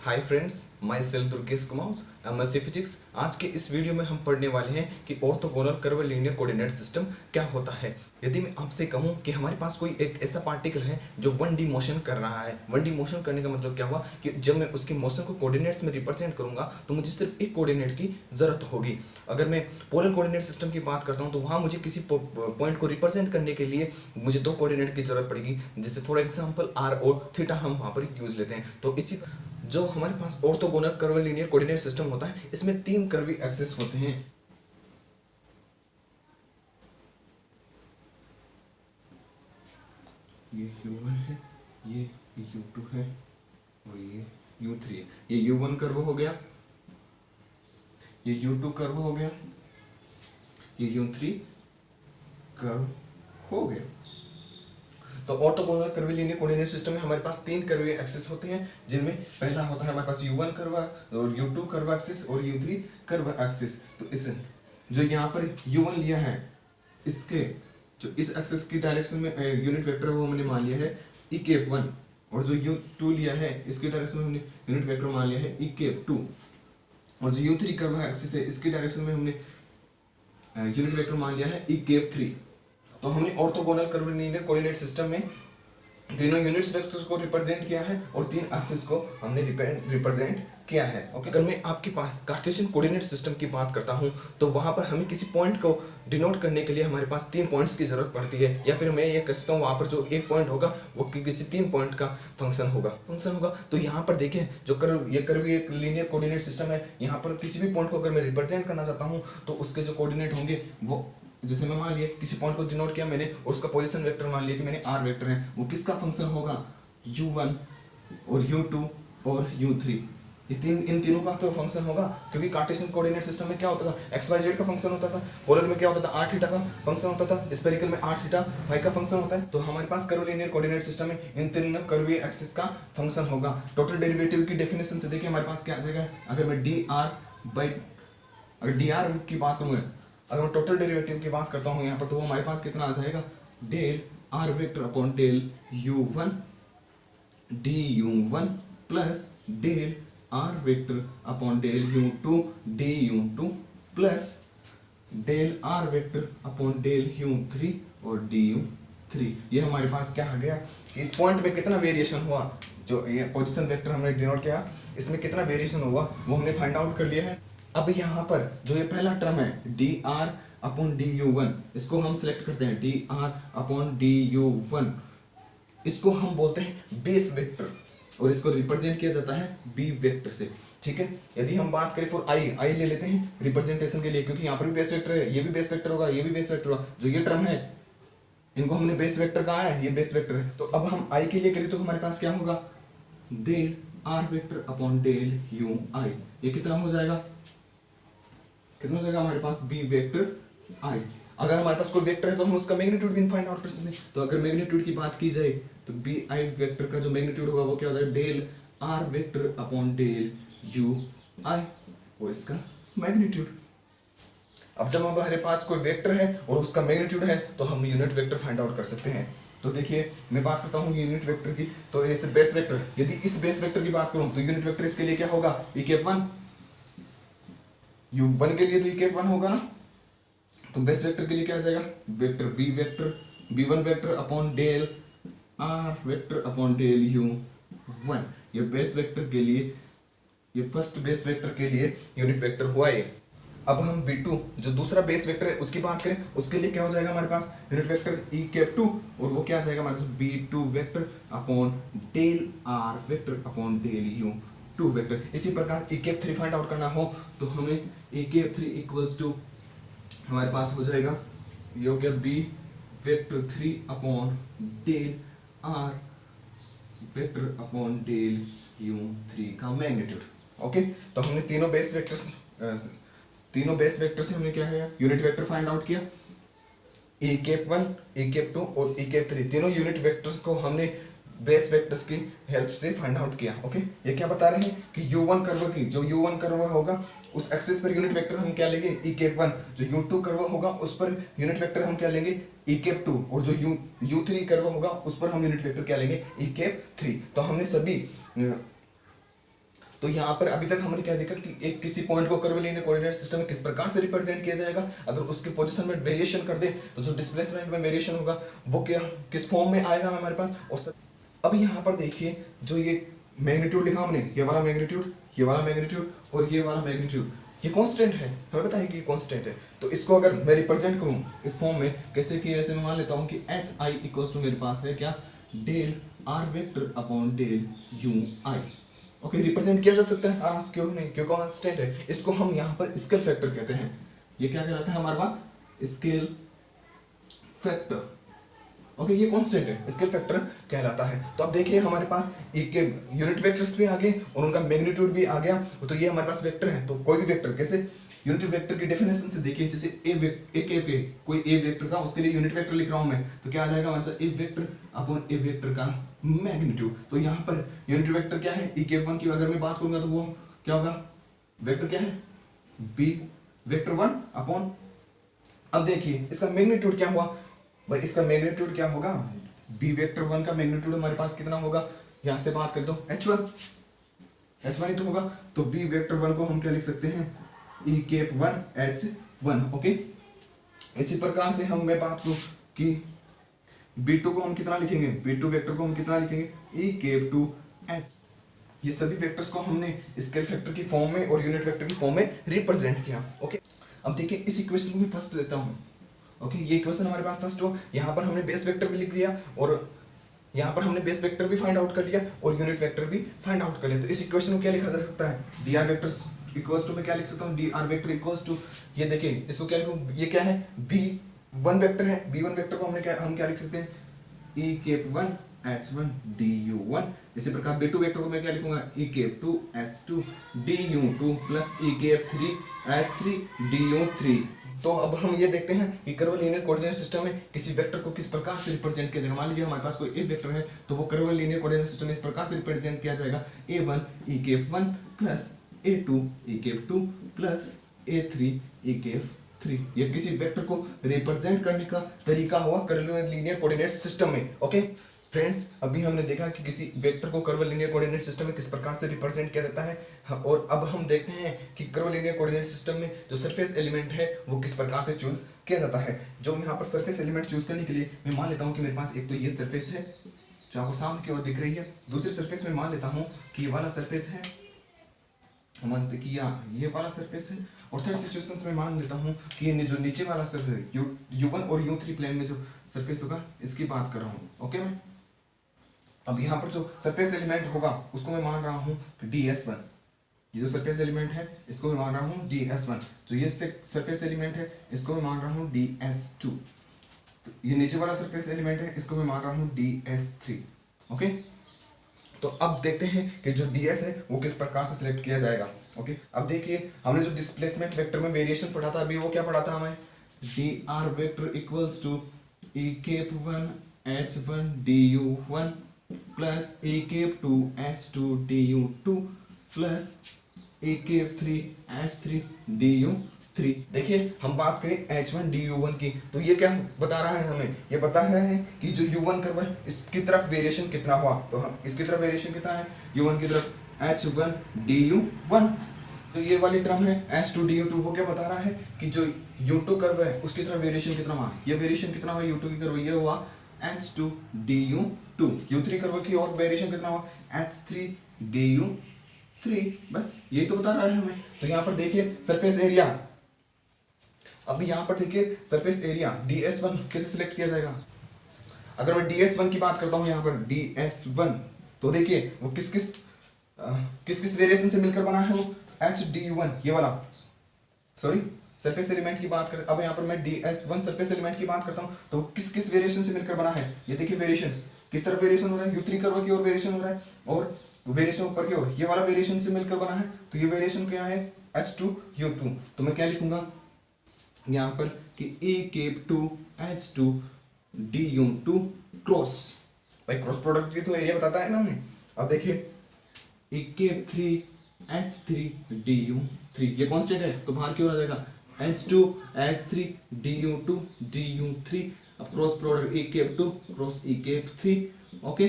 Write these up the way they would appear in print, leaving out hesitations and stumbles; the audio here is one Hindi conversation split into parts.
Hi friends, my self Durgesh Kumar MSc physics. आज के इस वीडियो में हम पढ़ने वाले हैं कि ऑर्थोगोनल कर्वीलिनियर कोऑर्डिनेट सिस्टम क्या होता है। यदि मैं आपसे कहूं कि हमारे पास कोई एक ऐसा पार्टिकल है जो 1D मोशन कर रहा है। 1D मोशन करने का मतलब क्या हुआ कि जब मैं उसकी मोशन को कोऑर्डिनेट्स में रिप्रेजेंट करूंगा तो मुझे सिर्फ एक कोऑर्डिनेट की जरूरत होगी। अगर मैं पोलर कोऑर्डिनेट सिस्टम की बात करता हूं तो वहां मुझे किसी पॉइंट को रिप्रेजेंट करने के लिए मुझे दो कोऑर्डिनेट की जरूरत पड़ेगी, जैसे फॉर एग्जांपल आर और थीटा हम वहां पर यूज लेते हैं। तो इसी जो हमारे पास ऑर्थोगोनल कर्वीलिनियर कोऑर्डिनेट सिस्टम होता है, इसमें तीन कर्वी एक्सिस होते हैं। ये U1 है, ये U2 है और ये U3 है। ये U1 कर्व हो गया, ये U2 कर्व हो गया, ये U3 कर्व हो गया। तो ऑर्थोगोनल कर्वीलिनियर कोऑर्डिनेट सिस्टम में हमारे पास तीन कर्व एक्सिस होते हैं, जिनमें पहला होता है हमारे पास U1 कर्व और U2 कर्व एक्सिस और U3 कर्व एक्सिस। तो इस जो यहाँ पर U1 लिया है, इसके जो इस एक्सिस की डायरेक्शन में यूनिट वेक्टर है वो हमने मान लिया है E1, और जो U2 लिया है इसके डायरेक्शन में हमने यूनिट वेक्टर मान लिया है E2, और जो U3 कर्व एक्सिस है इसकी डायरेक्शन में हमने यूनिट वेक्टर मान लिया है E3। तो हमने ऑर्थोगोनल कर्वीलिनियर कोऑर्डिनेट सिस्टम में तीनों यूनिट्स वेक्टर्स को रिप्रेजेंट किया है और तीन एक्सिस को हमने रिप्रेजेंट किया है। ओके, अगर मैं आपके पास कार्टेशियन कोऑर्डिनेट सिस्टम की बात करता हूं तो वहां पर हमें किसी पॉइंट को डिनोट करने के लिए हमारे पास तीन पॉइंट्स की जरूरत पड़ती है, या फिर मैं ये कह सकता हूँ वहां पर जो एक पॉइंट होगा वो किसी तीन पॉइंट का फंक्शन होगा। तो यहाँ पर देखें, जो ये कर्व एक लीनियर कोऑर्डिनेट सिस्टम है, यहाँ पर किसी भी पॉइंट को अगर मैं रिप्रेजेंट करना चाहता हूँ तो उसके जो कोऑर्डिनेट होंगे वो, जैसे मैं मान लिया किसी पॉइंट को डिनोट किया मैंने और उसका पोजीशन वेक्टर मान लिया कि मैंने आर वेक्टर है, वो किसका फंक्शन होगा? U1 और U2 और U3। इन तीनों का तो फंक्शन होगा, क्योंकि कार्टेशियन कोऑर्डिनेट सिस्टम में क्या होता था, XYZ का फंक्शन होता था, पोलर में क्या होता था, r थीटा का फंक्शन होता था, स्फेरिकल में r थीटा फाई का फंक्शन होता है। तो हमारे पास कर्वीलिनियर कोऑर्डिनेट सिस्टम में इन तीनों कर्वीय एक्सिस का फंक्शन होगा। टोटल डेरिवेटिव की डेफिनेशन से देखिए हमारे पास क्या आ जाएगा। अगर मैं dr की बात करूँ, अगर मैं टोटल डेरिवेटिव की बात करता हूँ यहाँ पर, तो वो हमारे पास कितना आ जाएगा, del r vector upon del U1 du1 plus del r vector upon del U2 du2 plus del r vector upon del U3 और du3। ये हमारे पास क्या आ गया कि इस पॉइंट में कितना वेरिएशन हुआ, जो ये पोजीशन वेक्टर हमने डिनोट किया इसमें कितना वेरिएशन हुआ वो हमने फाइंड आउट कर लिया है। अब यहाँ पर जो ये पहला टर्म है dr अपॉन du1, इसको हम सिलेक्ट करते हैं dr अपॉन du1, इसको हम बोलते हैं बेस वेक्टर और इसको रिप्रेजेंट किया जाता है b वेक्टर से। ठीक है, यदि हम बात करें फॉर i ले लेते हैं रिप्रेजेंटेशन के लिए, क्योंकि यहाँ पर भी बेस वेक्टर है, ये भी बेस वेक्टर होगा, ये भी बेस वेक्टर होगा। जो ये टर्म है इनको हमने बेस वेक्टर कहा है, ये बेस वेक्टर है। तो अब हम i के लिए करें तो हमारे पास क्या होगा, del r vector upon del ui। ये कितना हो जाएगा, कितना हो जाएगा हमारे पास b वेक्टर i। अगर हमारे पास कोई वेक्टर है तो हम उसका मैग्नीट्यूड भी फाइंड आउट कर सकते हैं। तो अगर मैग्नीट्यूड की बात की जाए तो bi वेक्टर का जो मैग्नीट्यूड होगा वो क्या हो जाएगा, del r vector upon del ui और इसका मैग्नीट्यूड। अब जब हमारे पास कोई वेक्टर है और उसका मैग्नीट्यूड है तो हम यूनिट वेक्टर फाइंड आउट कर सकते हैं। तो देखिए मैं बात करता हूँ यूनिट वेक्टर की, तो ऐसे बेस वेक्टर, यदि इस बेस वेक्टर की बात करूँ तो यूनिट वेक्टर इसके लिए क्या होगा, E1, U1 के लिए तो E1 होगा ना, तो बेस वेक्टर के लिए क्या आ जाएगा, vector B1 vector upon del R vector upon del U1। ये बेस वेक्टर के लिए, ये फर्स्ट बेस वेक्टर के लिए यूनिट वेक्टर हुआ ये। अब हम B2 जो दूसरा बेस वेक्टर है उसकी बात करें, उसके लिए क्या हो जाएगा हमारे पास यूनिट वेक्टर E2, और वो क्या आ जाएगा हमारे पास B2 vector upon del R vector upon del U2 vector. इसी प्रकार E3 फाइंड आउट करना हो तो हमें E3 इक्वल्स टू हमारे पास हो जाएगा, ये हो गया B vector 3 upon del R vector upon del U3 का मैग्नीट्यूड। ओके, तो हमने तीनों बेस वेक्टर से हमने क्या किया, यूनिट वेक्टर फाइंड आउट किया। E1, E2 और E3 तीनों यूनिट वेक्टर्स को हमने बेस वेक्टर्स की हेल्प से फाइंड आउट किया। ओके, ये क्या बता रहे हैं कि U1 कर्व की, जो U1 कर्व होगा उस एक्सिस पर यूनिट वेक्टर हम क्या लेंगे, E1। जो U2 कर्व होगा उस पर यूनिट वेक्टर हम क्या लेंगे, E2, और जो U3 कर्व होगा उस पर हम यूनिट वेक्टर क्या लेंगे, E3। तो हमने सभी तो यहाँ पर अभी तक हमने क्या देखा कि एक किसी पॉइंट को कर्वीलिनियर कोऑर्डिनेट सिस्टम में किस प्रकार से रिप्रेजेंट किया जाएगा। अगर उसके पोजीशन में वेरिएशन कर दे तो जो डिस्प्लेसमेंट में वेरिएशन होगा वो क्या किस फॉर्म में आएगा हमारे पास। और अब यहाँ पर देखिए जो ये मैग्नीट्यूड लिखा हमने, ये वाला मैग्नीट्यूड, ये वाला मैग्नीट्यूड और ये वाला मैग्नीट्यूड, ये कांस्टेंट है, हमें पता है कि ये कांस्टेंट है। तो इसको अगर मैं रिप्रेजेंट करूं इस फॉर्म में कैसे कि ऐसे मैं मान लेता हूं कि एच आई इक्वल्स टू मेरे पास है क्या, del R vector upon del U I. Okay, represent किया जा सकता है आराम से, क्यों नहीं, क्यों कांस्टेंट है। इसको हम यहाँ पर स्केल फैक्टर कहते हैं। ये क्या कहलाता है हमारे पास, स्केल फैक्टर। ओके, ये कांस्टेंट है, स्केल फैक्टर कहलाता है। तो अब देखिए हमारे पास एक यूनिट वेक्टर्स भी आ गए और उनका मैग्नीट्यूड भी आ गया। तो ये हमारे पास वेक्टर है, तो कोई भी वेक्टर कैसे, यूनिट वेक्टर की डेफिनेशन से देखिए, जैसे कोई ए वेक्टर था उसके लिए यूनिट वेक्टर लिख रहा हूं मैं, तो क्या आ जाएगा हमारे पास ए वेक्टर अपॉन ए वेक्टर का मैग्नीट्यूड। तो यहाँ पर यूनिट वेक्टर क्या है, ई के वन की अगर मैं बात करूंगा तो वो क्या होगा, वेक्टर क्या है, बी वेक्टर वन अपॉन, अब देखिए इसका मैग्नीट्यूड क्या हुआ भाई, इसका मैग्नीट्यूड क्या होगा, बी वेक्टर वन का मैग्नीट्यूड हमारे पास कितना होगा, यहां से बात कर दो h1 ही तो होगा। तो बी वेक्टर वन को हम क्या लिख सकते हैं, ई केप वन h1। ओके, इसी प्रकार से हम मैं बात करूं कि b2 को हम कितना लिखेंगे, b2 वेक्टर को हम कितना लिखेंगे, ई केप टू h। ये सभी वेक्टर्स को हमने स्केल फैक्टर की फॉर्म में और यूनिट वेक्टर की फॉर्म में रिप्रेजेंट किया। ओके, अब देखिए इस इक्वेशन में फर्स्ट लेता हूं। ओके, ये इक्वेशन हमारे पास फर्स्ट हो, यहाँ पर हमने बेस वेक्टर भी लिख लिया और यहाँ पर हमने बेस वेक्टर भी फाइंड आउट कर लिया और यूनिट वेक्टर भी फाइंड आउट कर लिया। तो इस इक्वेशन को क्या लिखा जा सकता है, d r vector equals to, मैं क्या लिख सकता हूँ, d r vector equals to, ये देखिए इसको क्या लिखूँ, ये क्या है, बी वन वेक्टर है, बी वन वेक्टर को हम क्या लिख सकते हैं, ई केप वन h1 du1। इसी प्रकार b2 वेक्टर को मैं क्या लिखूंगा, e cap 2 h2 du2 plus e cap 3 h3 du3। तो अब हम ये देखते हैं कि कर्वीलिनियर कोऑर्डिनेट सिस्टम में किसी वेक्टर को किस प्रकार से रिप्रेजेंट किया जाएगा। मान लीजिए हमारे पास कोई एक वेक्टर है तो वो कर्वीलिनियर कोऑर्डिनेट सिस्टम में इस प्रकार से रिप्रेजेंट किया जाएगा, a1 e cap 1 plus a2 e cap 2 plus a3 e cap 3। ये किसी वेक्टर को रिप्रेजेंट करने का तरीका हुआ कर्वीलिनियर कोऑर्डिनेट सिस्टम में। ओके फ्रेंड्स, अभी हमने देखा कि किसी वेक्टर को कर्वीलिनियर कोऑर्डिनेट सिस्टम में किस प्रकार से रिप्रेजेंट किया जाता है। और अब हम देखते हैं कि कर्वीलिनियर कोऑर्डिनेट सिस्टम में जो सरफेस एलिमेंट है वो किस प्रकार से चूज किया जाता है। जो यहाँ पर सरफेस एलिमेंट चूज करने के लिए मैं मान लेता हूँ कि मेरे पास एक तो ये सरफेस है जो आपको सामने की ओर दिख रही है, दूसरी सरफेस में मान लेता हूँ कि ये वाला सरफेस है, मानते कि ये वाला सरफेस है, और थर्ड सिचुएशन में मान लेता हूँ कि ये जो नीचे वाला सरफेस u1 और u3 प्लेन में जो सरफेस होगा इसकी बात कर रहा हूँ। ओके, मैं अब यहाँ पर जो सरफेस एलिमेंट होगा उसको मैं मान रहा हूँ ds1। ये जो सरफेस एलिमेंट है इसको मैं मान रहा हूँ ds1। जो ये सरफेस एलिमेंट है इसको मैं मान रहा हूँ ds2। तो ये नीचे वाला सरफेस एलिमेंट है इसको मैं मान रहा हूँ ds3। ओके, तो अब देखते हैं कि जो ds है वो किस प्रकार से सिलेक्ट किया जाएगा। ओके, अब देखिए हमने जो डिस्प्लेसमेंट वेक्टर में वेरिएशन पढ़ा था अभी, वो क्या पढ़ा था हमें, dr vector equals to e cap 1 h1 du1 plus e cap 2 h2 du2 plus e cap 3 h3 du3। देखिए हम बात करें h1 du1 की, तो ये क्या बता रहा है हमें, ये बता रहा है कि जो u1 कर्व है इसकी तरफ वेरिएशन कितना हुआ। तो हम इसकी तरफ वेरिएशन कितना है, u1 की तरफ h1 du1। तो ये वाली टर्म है h2 du2, वो क्या बता रहा है कि जो u2 कर्व है उसकी तरफ वेरिएशन कितना हुआ, ये वेरिएशन कितना हुआ u2 की कर्व, ये हुआ h2 du2। u3 कर्व की और वेरिएशन कितना हुआ, h3 du3। बस यही तो बता रहा है हमें। तो यहाँ पर देखिए सरफेस एरिया, अभी यहाँ पर देखिए सरफेस एरिया ds1 कैसे सिलेक्ट किया जाएगा। अगर मैं ds1 की बात करता हूँ यहाँ पर ds1, तो देखिए वो किस किस वेरिएशन से मिलकर बना है, वो hdu1 ये वाला, सॉरी सरफेस एलिमेंट की बात करें। अब यहाँ पर मैं ds1 सरफेस एलिमेंट की बात करता हूँ तो किस वेरिएशन से मिलकर बना है, ये देखिए वेरिएशन किस तरफ वेरिएशन हो रहा है, u3 कर्व की ओर वेरिएशन हो रहा है और वेरिएशन ऊपर की ओर ये वाला वेरिएशन से मिलकर बना है। तो ये वेरिएशन क्या है, h2u2। तो मैं क्या लिखूंगा यहाँ पर कि e cap 2 h2 du2 cross, भाई क्रॉस प्रोडक्ट की तो एरिया बताता है ना हमने। अब देखिए e केप 3 h3 du3, ये कांस्टेंट है तो बाहर की ओर आ जाएगा h2 h3 du2 du3। अब cross product e cap 2 cross e cap 3। Okay,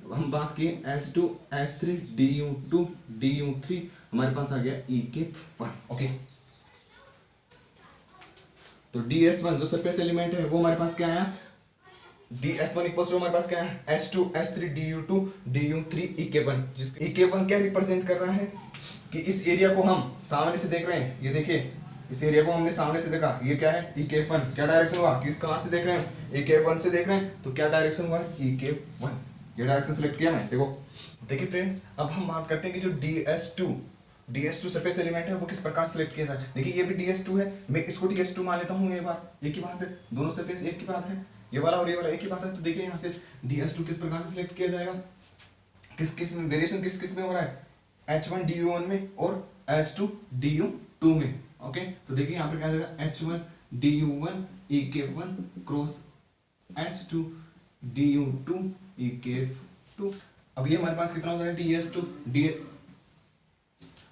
अब हम बात किए S2 S3 du2 du3, हमारे पास आ गया ek1। ओके, तो ds1 जो सरफेस एलिमेंट है वो हमारे पास क्या आया, ds1 इक्वल्स टू हमारे पास क्या है S2 S3 du2 du3 ek1, जिसका ek1 क्या रिप्रेजेंट कर रहा है कि इस एरिया को हम सामने से देख रहे हैं, ये देखिए इस एरिया को हमने सामने से देखा, ये क्या है ek1, क्या डायरेक्शन हुआ कि कहां से देख रहे हैं ek1 से देख रहे हैं, तो क्या डायरेक्शन हुआ ek1, ये डायरेक्शन सिलेक्ट किया मैं। देखो देखिए फ्रेंड्स, अब हम बात करते हैं कि जो ds2 सरफेस एलिमेंट है वो किस प्रकार सिलेक्ट किया जाए। देखिए ये भी ds2 है, मैं इसको ds2 मान लेता हूँ, ये बात एक ही बात है, दोनों सरफेस एक ही बात है, ये वाला और ये वाला एक ही बात है। तो देखिए यहाँ से ds2 किस प्रकार से सिलेक्ट किया जाएगा, किस किस में वेरिएशन किस किस में हो रहा है h1 du1 में और h2 du2 में। ओके, तो देखिए यहाँ पर क्या जाएगा h1 du1 ek1 cross h2 du2 ek2। अब ये हमारे पास कितना हो जाएगा ds2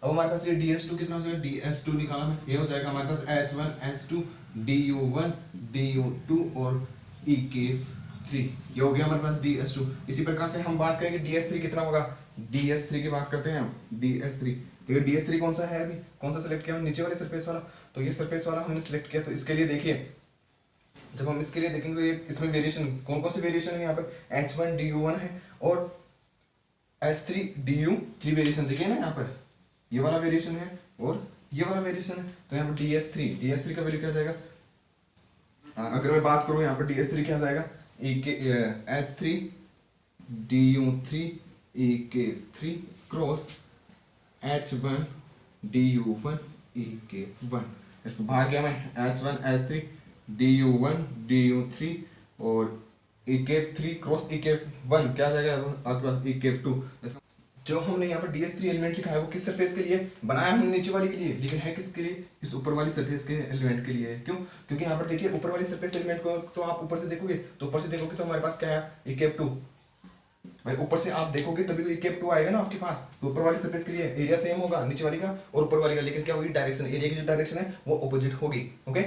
अब हमारे पास ये ds2 कितना हो जाएगा, ds2 निकाला मैं, ये हो जाएगा हमारे पास h1 s2 du1 du2 और ek3, ये हो गया हमारे पास ds2। इसी प्रकार से हम बात करेंगे ds3 कितना होगा, ds3 की बात करते हैं हम, ds3 तो ये ds3 कौन सा है, अभी कौन सा सिलेक्ट किया हमने, नीचे वाले सरफेस वाला, तो ये सरफेस वाला हमने सिलेक्ट किया। तो इसके लिए देखिए जब हम इसके लिए देखेंगे तो ये इसमें वेरिएशन कौन कौन से वेरिएशन है, यहाँ पर h1 du1 है और s3 du3 वेरिएशन देखिए ना, यहाँ पर ये वाला वेरिएशन है और ये वाला वेरिएशन है। तो यहाँ पर ds3 का वैल्यू क्या जाएगा, अगर मैं बात करूँ यहाँ पर ds3 क्या जाएगा h3 du3 ek3 cross h1 du1 ek1, इसको बाहर किया मैं h1 s3 du1 du3 और ek3 क्रॉस ek1 क्या जाएगा आपके पास ek2। जो हमने यहाँ पर ds3 एलिमेंट लिखा है वो किस सरफेस के लिए बनाया हमने, नीचे वाली के लिए, लेकिन है किसके लिए, इस ऊपर वाली सरफेस के एलिमेंट के लिए है। क्यों, क्योंकि यहाँ पर देखिए ऊपर वाली सरफेस एलिमेंट को तो आप ऊपर से देखोगे, तो ऊपर से देखोगे तो हमारे पास क्या है ek2, भाई ऊपर से आप देखोगे तभी तो ek2 आएगा ना आपके पास। तो ऊपर वाली सरफेस के लिए एरिया सेम होगा नीचे वाली का और ऊपर वाली का, लेकिन क्या होगी डायरेक्शन, एरिया की जो डायरेक्शन है वो अपोजिट होगी। ओके,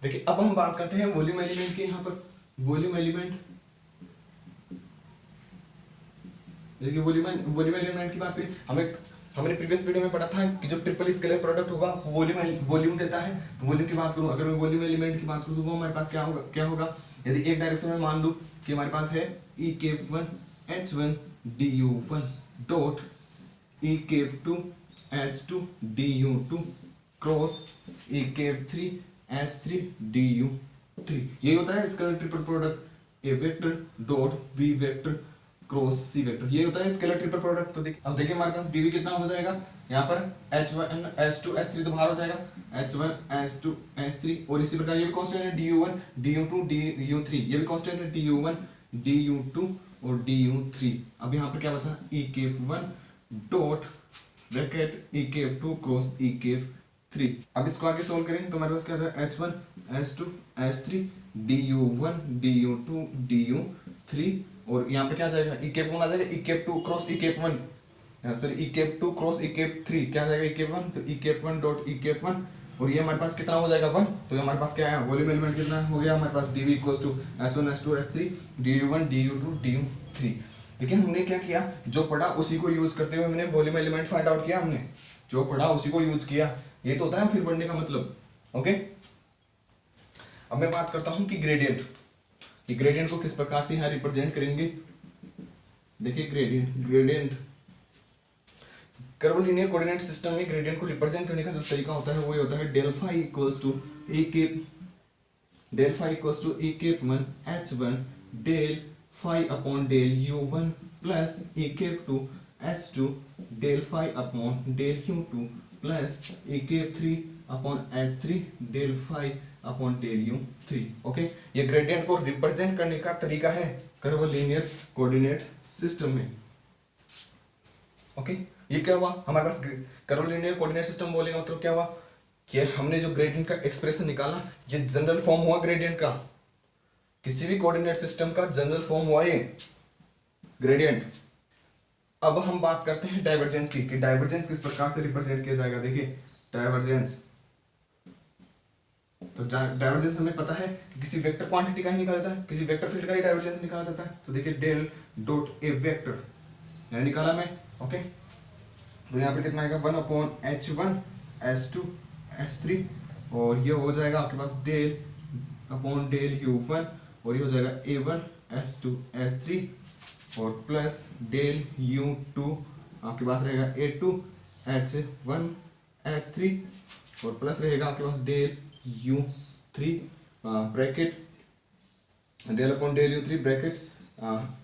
देखिए अब हम बात करते हैं वॉल्यूम एलिमेंट की। यहाँ पर वॉल्यूम एलिमेंट, देखिए वॉल्यूम एलिमेंट की बात करें, हमने प्रीवियस वीडियो में पढ़ा था कि जो ट्रिपल स्केलर प्रोडक्ट होगा वॉल्यूम देता है। तो वॉल्यूम की बात करूं, अगर मैं वॉल्यूम एलिमेंट की बात करूं तो वो हमारे पास क्या होगा, यदि एक डायरेक्शन में मान लूं कि हमारे पास है ek1 h1 du1 dot ek2 h2 du2 cross ek3 h3 du3, यही होता है scalar triple product, A vector dot B vector cross C vector, ये होता है स्केलर ट्रिपल प्रोडक्ट। तो अब देखिए हमारे पास dv कितना हो जाएगा, यहाँ पर h1 s2 s3 तो बाहर हो जाएगा h1 s2 s3, और इसी प्रकार ये भी कांस्टेंट है du1 du2 du3, ये भी कांस्टेंट है du1 du2 और du3। अब यहाँ पर क्या बचा ek1 dot bracket ek2 cross ek3। अब इसको आगे सोल्व करें तो हमारे पास क्या जाएगा h1 s2 s3 du1 du2 du3, और यहाँ पे क्या जाएगा ek1 आ जाएगा ek2 cross ek1, sorry ek2 cross ek3 क्या जाएगा ek1, तो ek1 डॉट ek1, और ये हमारे पास कितना हो जाएगा 1। तो हमारे पास क्या है वॉल्यूम एलिमेंट कितना हो गया हमारे पास dv equals to h1 s2 s3 du1 du2 du3। देखिए हमने क्या किया, जो पढ़ा उसी को यूज करते हुए हमने वॉल्यूम एलिमेंट फाइंड आउट किया, हमने जो पढ़ा उसी को यूज किया, ये तो होता है फिर पढ़ने का मतलब। ओके, अब मैं बात करता हूँ कि ग्रेडियंट को किस प्रकार से यहाँ रिप्रेजेंट करेंगे। देखिए ग्रेडियंट कर्वलीनियर कोऑर्डिनेट सिस्टम में ग्रेडियंट को रिप्रेजेंट करने का जो तरीका होता है वो ये होता है del phi equals to ek1 h1 del phi upon del u1 plus ek2 h2 del phi upon del u2 plus ek3 upon h3 del phi upon del u3। Okay, ये ग्रेडियंट को रिप्रेजेंट करने का तरीका है कर्वलीनियर कोऑर्डिनेट सिस्टम में। ओके, ये क्या हुआ हमारे पास कर्वलीनियर कोऑर्डिनेट सिस्टम बोलेगा मतलब क्या हुआ कि हमने जो ग्रेडियंट का एक्सप्रेशन निकाला ये जनरल फॉर्म हुआ ग्रेडियंट का, किसी भी कोऑर्डिनेट सिस्टम का जनरल फॉर्म हुआ ये ग्रेडियंट। अब हम बात करते हैं डाइवर्जेंस की, कि डाइवर्जेंस किस प्रकार से रिप्रेजेंट किया जाएगा। देखिए डाइवर्जेंस तो डाइवर्जेंस हमें पता है कि किसी वेक्टर क्वांटिटी का ही निकाला जाता है, किसी वेक्टर फील्ड का ही डाइवर्जेंस निकाला जाता है। तो देखिए डेल डॉट ए वेक्टर यहाँ निकाला मैं। ओके, तो यहाँ पे कितना आएगा 1/h1 s2 s3 और ये हो जाएगा आपके पास डेल अपॉन डेल u1 और ये हो जाएगा a1 s2 s3 और प्लस डेल u2 आपके पास रहेगा a2 h1 h3 और प्लस रहेगा आपके पास del u3 bracket del upon del u3 bracket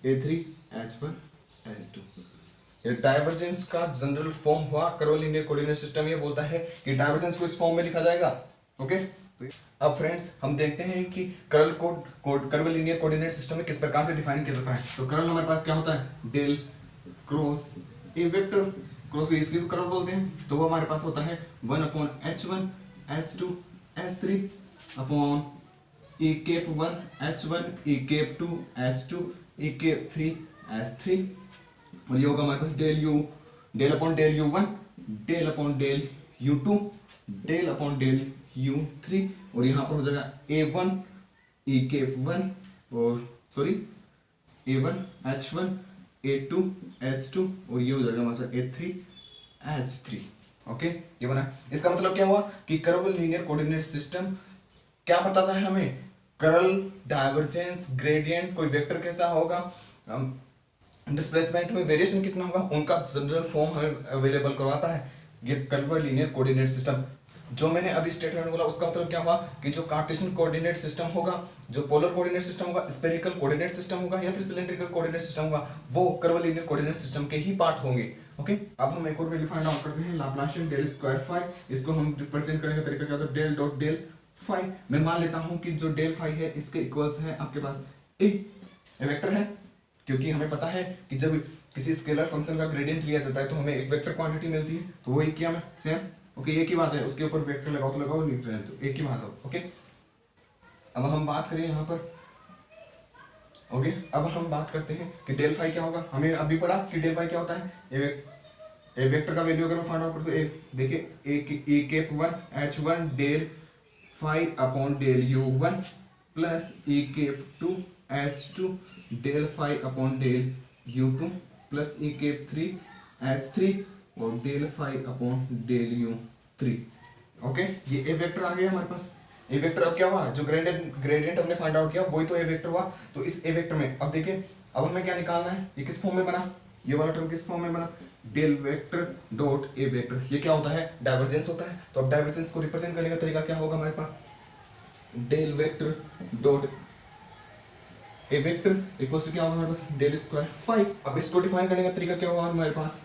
a3 h1 h2। ये डाइवर्जेंस का जनरल फॉर्म हुआ कर्व लीनियर कोऑर्डिनेट सिस्टम। ये बोलता है कि डाइवर्जेंस को इस फॉर्म में लिखा जाएगा। ओके, तो अब फ्रेंड्स हम देखते हैं कि कर्व लीनियर कोऑर्डिनेट सिस्टम में किस प्रकार से डिफाइन किया जाता है। तो कर्ल हमारे पास क्या होता है del cross a vector, cross इसकी तो कर्ल बोलते हैं। तो वो हमारे पास होता है 1/h1 s2 s3 upon e cap 1 h1 e cap 2 h2 e cap 3 s3 और ये होगा हमारे पास del upon del u1 del upon del u2 del upon del u3 और यहाँ पर हो जाएगा a1 e कैप 1 और sorry a1 h1 a2 h2 और ये हो जाएगा मतलब a3 h3। ओके, ये बना। इसका मतलब क्या हुआ कि कर्व लीनियर कोऑर्डिनेट सिस्टम क्या बताता है हमें, कर्ल, डाइवर्जेंस, ग्रेडियंट, कोई वेक्टर कैसा होगा, डिस्प्लेसमेंट में वेरिएशन कितना होगा, उनका जनरल फॉर्म हमें अवेलेबल करवाता है ये कर्व लीनियर कोऑर्डिनेट सिस्टम। जो मैंने अभी स्टेटमेंट बोला उसका मतलब क्या हुआ कि जो कार्टेशियन कोऑर्डिनेट सिस्टम होगा, जो पोलर कोऑर्डिनेट सिस्टम होगा, स्फेरिकल कोऑर्डिनेट सिस्टम होगा या फिर सिलेंड्रिकल कोऑर्डिनेट सिस्टम होगा, वो कर्व लीनियर कोऑर्डिनेट सिस्टम के ही पार्ट होंगे। ओके, अब हम एक और वैल्यू फाइंड आउट करते हैं, लाप्लासियन डेल स्क्वायर फाई। इसको हम रिप्रेजेंट करने का तरीका क्या होता है, डेल डॉट डेल फाई। मैं मान लेता हूं कि जो डेल फाई है इसके इक्वल्स है आपके पास ए वेक्टर है, क्योंकि हमें पता है कि जब किसी स्केलर फंक्शन का ग्रेडियंट लिया जाता है तो हमें एक वेक्टर क्वांटिटी मिलती है, तो वो एक किया मैं सेम। ओके, एक ही बात है, उसके ऊपर वेक्टर लगाओ तो लगाओ, नहीं तो एक ही बात है। ओके, अब हम बात करें यहाँ पर। ओके, अब हम बात करते हैं कि डेल फाई क्या होगा। हमें अभी पढ़ा कि डेल फाई क्या होता है। ए वेक्टर का वैल्यू अगर मैं फाइंड आउट करूँ तो देखिए A cap 1 h1 del phi upon del u1 plus A cap 2 h2 del phi upon del u2 plus A cap 3 h3 और del phi upon del u3। Okay, ये ए वेक्टर आ गया हमारे पास। ए वेक्टर अब क्या हुआ, जो ग्रेडियंट हमने फाइंड आउट किया वही तो ए वेक्टर हुआ। तो इस ए वेक्टर में अब देखिए, अब हमें क्या निकालना है, ये किस फॉर्म में बना, ये वाला टर्म किस फॉर्म में बना, डेल वेक्टर डॉट ए वेक्टर। ये क्या होता है, डाइवर्जेंस होता है। तो अब डाइवर्जेंस को रिप्रेजेंट करने का तरीका क्या होगा हमारे पास, del vector dot A vector equals to क्या होगा हमारे पास, डेल स्क्वायर फाई। अब इसको डिफाइन करने का तरीका क्या होगा हमारे पास,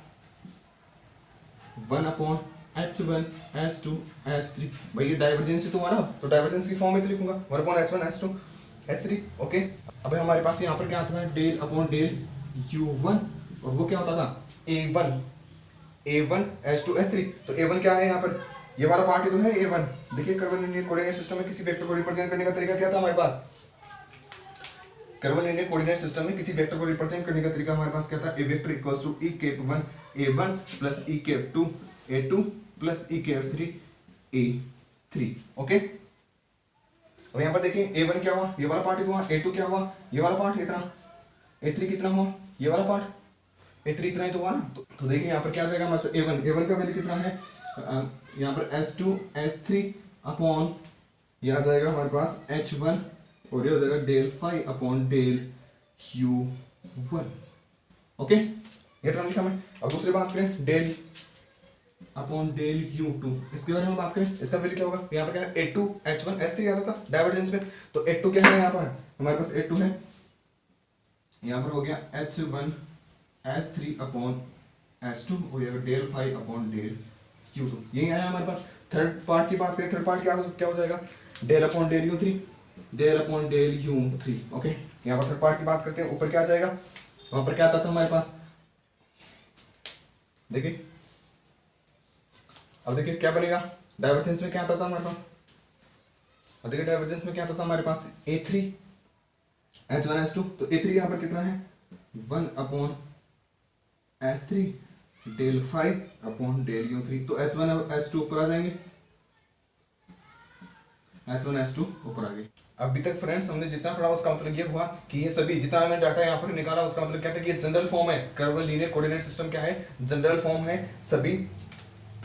1/h1 s2 s3। भाई ये डाइवर्जेंस ही तो हुआ ना, तो डाइवर्जेंस की फॉर्म में तो लिखूंगा 1/h1 s2 s3। ओके, अब हमारे पास यहाँ पर क्या आता था, डेल अपॉन डेल u1 और वो क्या होता था a1 s2 s3। तो a1 क्या है यहाँ पर, ये वाला पार्ट ही तो है a1। देखिए कर्व लीनियर कोऑर्डिनेट सिस्टम में किसी वेक्टर को रिप्रेजेंट करने का तरीका क्या था हमारे पास, कर्व लीनियर कोऑर्डिनेट सिस्टम में किसी वेक्टर को रिप्रेजेंट करने का तरीका हमारे पास क्या था, A vector equals to e cap 1 a1 plus e cap 2 a2 plus e cap 3 a3। Okay, और यहाँ पर देखिए a1 क्या हुआ, ये वाला पार्ट इतना हुआ, a2 क्या हुआ, ये वाला पार्ट इतना, a3 कितना हुआ, ये वाला पार्ट, a3 इतना ही तो हुआ ना। तो देखिए यहाँ पर क्या आ जाएगा हमारे a1 का वैल्यू कितना है, यहाँ पर s2 s3 अपॉन ये आ जाएगा हमारे पास h1 और ये हो जाएगा del phi upon del u1। Okay, ये टर्म लिखा मैं। अब दूसरी बात करें, डेल अपॉन डेल u2, इसके बारे में बात करें, इसका वैल्यू क्या होगा, यहाँ पर क्या है a2 h1 s3 आता था डाइवर्जेंस में। तो a2 क्या है यहाँ पर, हमारे पास a2 है, यहाँ पर हो गया h1 s3 अपॉन s2 और ये del phi upon del u2। यही आया हमारे पास। थर्ड पार्ट की बात करें, थर्ड पार्ट क्या हो जाएगा, del upon del u3 del upon del u3। Okay, यहाँ पर थर्ड पार्ट की बात करते हैं, ऊपर क्या आ जाएगा, वहां पर क्या आता था हमारे पास, देखिए अब देखिए क्या बनेगा, डाइवर्जेंस में क्या आता था हमारे पास, अब देखिए डाइवर्जेंस में क्या आता था हमारे पास, a3 h1 s2। तो a3 यहाँ पर कितना है 1 s3 del phi upon del u3। तो h1 h2 ऊपर आ जाएंगे, H1 H2 ऊपर आ गई। अभी तक फ्रेंड्स हमने जितना पढ़ा उसका मतलब ये हुआ कि ये सभी जितना हमने डाटा यहाँ पर निकाला उसका मतलब क्या था कि ये जनरल फॉर्म है। कर्व लीनियर कोऑर्डिनेट सिस्टम क्या है, जनरल फॉर्म है सभी।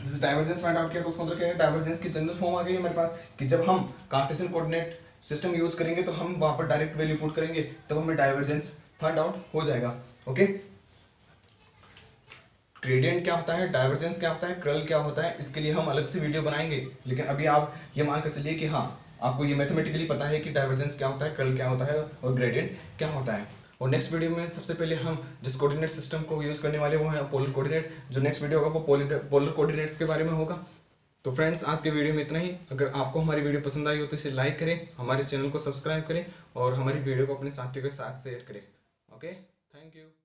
जैसे डाइवर्जेंस फाइंड आउट किया तो उसका मतलब क्या है, डाइवर्जेंस की जनरल फॉर्म आ गई है मेरे पास कि जब हम कार्टेशियन कोऑर्डिनेट सिस्टम यूज करेंगे तो हम वहां पर डायरेक्ट वैल्यू पुट करेंगे तब हमें डाइवर्जेंस फाइंड आउट हो जाएगा। ओके, ग्रेडियंट क्या होता है, डाइवर्जेंस क्या होता है, कर्ल क्या होता है, इसके लिए हम अलग से वीडियो बनाएंगे। लेकिन अभी आप ये मान कर चलिए कि हाँ आपको ये मैथमेटिकली पता है कि डाइवर्जेंस क्या होता है, कर्ल क्या होता है और ग्रेडियंट क्या होता है। और नेक्स्ट वीडियो में सबसे पहले हम जिस कोऑर्डिनेट सिस्टम को यूज करने वाले वो है पोलर कोऑर्डिनेट। जो नेक्स्ट वीडियो होगा वो पोलर कोऑर्डिनेट्स के बारे में होगा। तो फ्रेंड्स आज के वीडियो में इतना ही। अगर आपको हमारी वीडियो पसंद आई हो तो इसे लाइक करें, हमारे चैनल को सब्सक्राइब करें और हमारी वीडियो को अपने साथियों के साथ शेयर करें। Okay, thank you.